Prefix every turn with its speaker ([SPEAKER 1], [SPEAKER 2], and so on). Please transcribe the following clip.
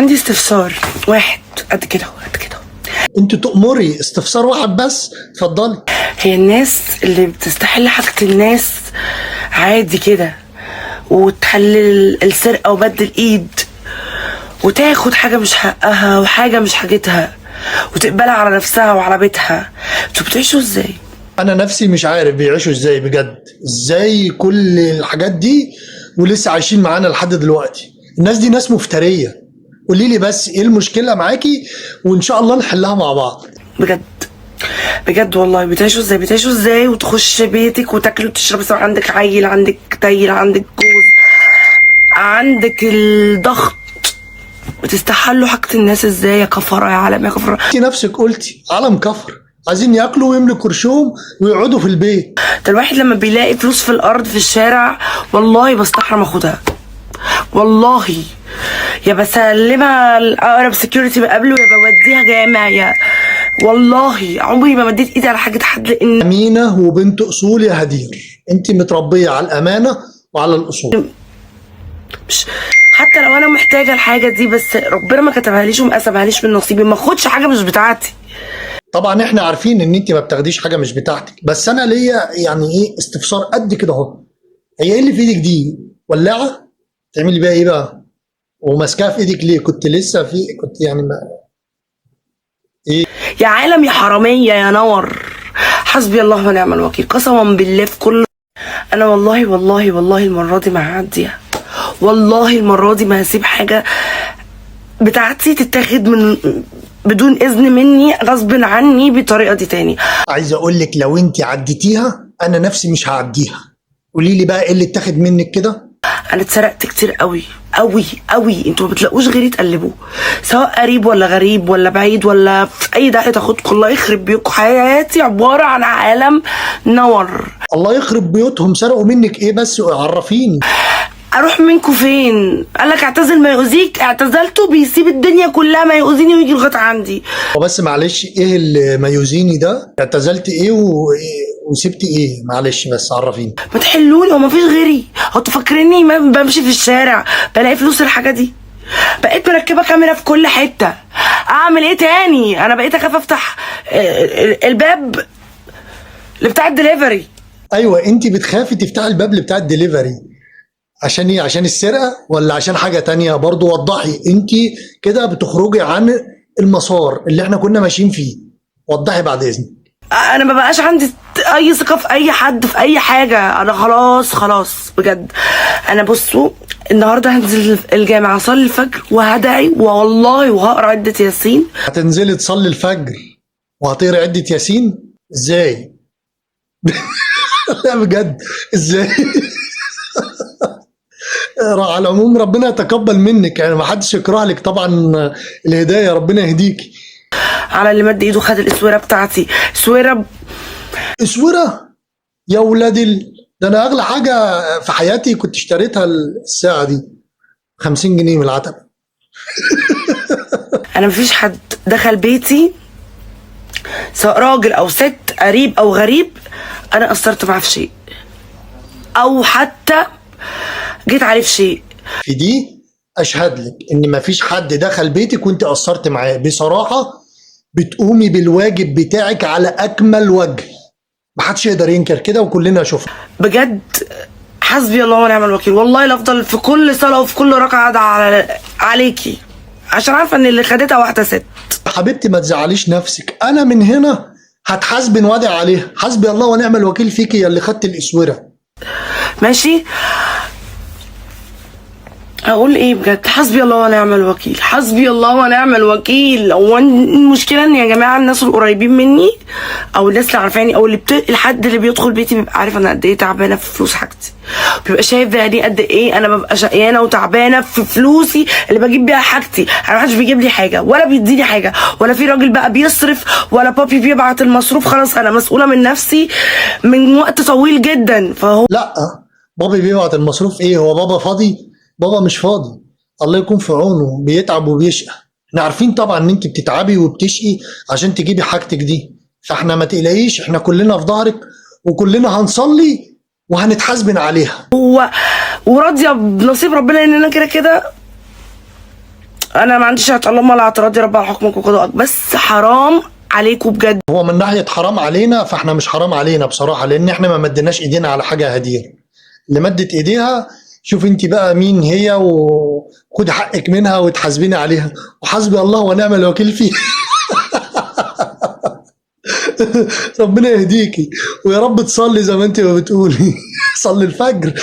[SPEAKER 1] عندي استفسار واحد قد كده قد كده.
[SPEAKER 2] انت تأمري استفسار واحد بس، اتفضلي.
[SPEAKER 1] هي الناس اللي بتستحل حاجة الناس عادي كده وتحلل السرقة وبد الإيد وتاخد حاجة مش حقها وحاجة مش حاجتها وتقبلها على نفسها وعلى بيتها، انتوا بتعيشوا ازاي؟
[SPEAKER 2] انا نفسي مش عارف بيعيشوا ازاي بجد، ازاي كل الحاجات دي ولسه عايشين معانا لحد دلوقتي. الناس دي ناس مفترية. قولي لي بس ايه المشكلة معاكي وان شاء الله نحلها مع بعض.
[SPEAKER 1] بجد بجد والله بتعيشوا ازاي؟ بتعيشوا ازاي وتخش بيتك وتاكلي وتشربي سواء عندك عيل، عندك تايل، عندك جوز، عندك الضغط، بتستحلوا حاجة الناس ازاي؟ يا كفرة يا عالم يا كفرة.
[SPEAKER 2] انت نفسك قلتي عالم كفر، عايزين ياكلوا ويملوا كرشهم ويقعدوا في البيت.
[SPEAKER 1] ده الواحد لما بيلاقي فلوس في الارض في الشارع والله بستحرم اخدها، والله يا بسلمها لاقرب سكيورتي بقابله يا بوديها جامع، يا والله عمري ما مديت ايدي على حاجه حد. لان
[SPEAKER 2] امينه وبنت اصول يا هدير، انت متربيه على الامانه وعلى الاصول.
[SPEAKER 1] مش حتى لو انا محتاجه الحاجه دي بس ربنا ما كتبها ليش وما قسمها ليش من نصيبي، ما اخدش حاجه مش بتاعتي.
[SPEAKER 2] طبعا احنا عارفين ان انت ما بتاخديش حاجه مش بتاعتك، بس انا ليا يعني ايه استفسار قد كده اهو. هي ايه اللي في ايدك دي؟ ولاعه؟ تعملي بيها ايه بقى؟ وماسكاها في ايدك ليه؟ كنت لسه كنت يعني ما ايه؟
[SPEAKER 1] يا عالم يا حراميه يا نور، حسبي الله ونعم الوكيل قسما بالله في كل. انا والله والله والله المره دي ما هعديها، والله المره دي ما هسيب حاجه بتاعتي تتاخد من بدون اذن مني غصب عني بطريقه دي تاني.
[SPEAKER 2] عايز اقول لك لو انت عديتيها انا نفسي مش هعديها. قولي لي بقى ايه اللي اتاخد منك كده؟
[SPEAKER 1] انا اتسرقت كتير قوي قوي قوي، انتوا ما بتلاقوش غيري تقلبوه، سواء قريب ولا غريب ولا بعيد ولا في اي داهيه تاخدكم. الله يخرب بيكم، حياتي عباره عن عالم نور.
[SPEAKER 2] الله يخرب بيوتهم. سرقوا منك ايه بس؟ عرفيني.
[SPEAKER 1] اروح منكم فين؟ قالك اعتزل ما يؤذيك، اعتزلته بيسيب الدنيا كلها ما يؤذيني ويجي لغايه عندي.
[SPEAKER 2] وبس معلش ايه اللي ما يؤذيني ده؟ اعتزلت ايه وسبت ايه؟ معلش بس عرفيني.
[SPEAKER 1] ما تحلوني، هو ما فيش غيري؟ هو تفكرني ما بمشي في الشارع بلاقي فلوس الحاجه دي؟ بقيت مركبه كاميرا في كل حته، اعمل ايه تاني؟ انا بقيت اخاف افتح الباب اللي بتاع الدليفري.
[SPEAKER 2] ايوه انت بتخافي تفتحي الباب اللي بتاع الدليفري عشان ايه؟ عشان السرقه ولا عشان حاجه تانية؟ برضو وضحي. انت كده بتخرجي عن المسار اللي احنا كنا ماشيين فيه. وضحي بعد اذنك.
[SPEAKER 1] انا ما بقاش عندي اي ثقه في اي حد في اي حاجه، انا خلاص بجد. انا بصوا النهارده هنزل الجامع اصلي الفجر وهدعي والله وهقرا عده ياسين.
[SPEAKER 2] هتنزلي تصلي الفجر وهتقري عده ياسين؟ ازاي؟ لا بجد ازاي؟ على العموم ربنا يتقبل منك، يعني ما حدش يكره لك طبعا الهدايه، ربنا يهديكي.
[SPEAKER 1] على اللي مد ايده خد الاسوره بتاعتي.
[SPEAKER 2] اسوره يا ولاد ده انا اغلى حاجه في حياتي كنت اشتريتها الساعه دي 50 جنيه من العتبه.
[SPEAKER 1] انا مفيش حد دخل بيتي سواء راجل او ست قريب او غريب انا قصرت معاه في شيء او حتى جيت عليه في شيء.
[SPEAKER 2] في دي اشهد لك ان مفيش حد دخل بيتك وانت قصرت معاه. بصراحه بتقومي بالواجب بتاعك على اكمل وجه، محدش يقدر ينكر كده وكلنا شفنا.
[SPEAKER 1] بجد حسبي الله ونعم الوكيل، والله لافضل في كل صلاه وفي كل ركعه ادعى عليكي عشان عارفه ان اللي خدتها واحده ست.
[SPEAKER 2] حبيبتي ما تزعليش نفسك، انا من هنا هتحاسبن وادعي عليها. حسبي الله ونعم الوكيل فيكي يا اللي خدت الاسوره.
[SPEAKER 1] ماشي اقول ايه بجد؟ حسبي الله ونعم الوكيل، حسبي الله ونعم الوكيل. هو المشكله ان يا جماعه الناس القريبين مني او الناس اللي عارفاني او الحد اللي بيدخل بيتي بيبقى عارف انا قد ايه تعبانه في فلوس حاجتي، بيبقى شايف يعني قد ايه انا ببقى شقيانه وتعبانه في فلوسي اللي بجيب بيها حاجتي. انا محدش بيجيب لي حاجه ولا بيديني حاجه ولا في راجل بقى بيصرف ولا بابي بيبعت المصروف. خلاص انا مسؤوله من نفسي من وقت طويل جدا. فهو
[SPEAKER 2] لا بابي بيبعت المصروف ايه؟ هو بابا فاضي؟ بابا مش فاضي، الله يكون في عونه، بيتعب وبيشقى. احنا عارفين طبعا ان انت بتتعبي وبتشقي عشان تجيبي حاجتك دي، فاحنا ما تقلقيش، احنا كلنا في ظهرك وكلنا هنصلي وهنتحاسبن عليها.
[SPEAKER 1] وراضيه بنصيب ربنا ان انا كده كده انا ما عنديش اللهم لا اعتراض يا رب على حكمك وقضائك، بس حرام عليكم بجد.
[SPEAKER 2] هو من ناحيه حرام علينا، فاحنا مش حرام علينا بصراحه، لان احنا ما مديناش ايدينا على حاجه هدير. اللي مدت ايديها شوف انت بقى مين هي، وخد حقك منها وتحاسبيني عليها، وحسبي الله ونعم الوكيل فيه. ربنا يهديكي، ويا رب تصلي زي ما انت ما بتقولي. صلي الفجر.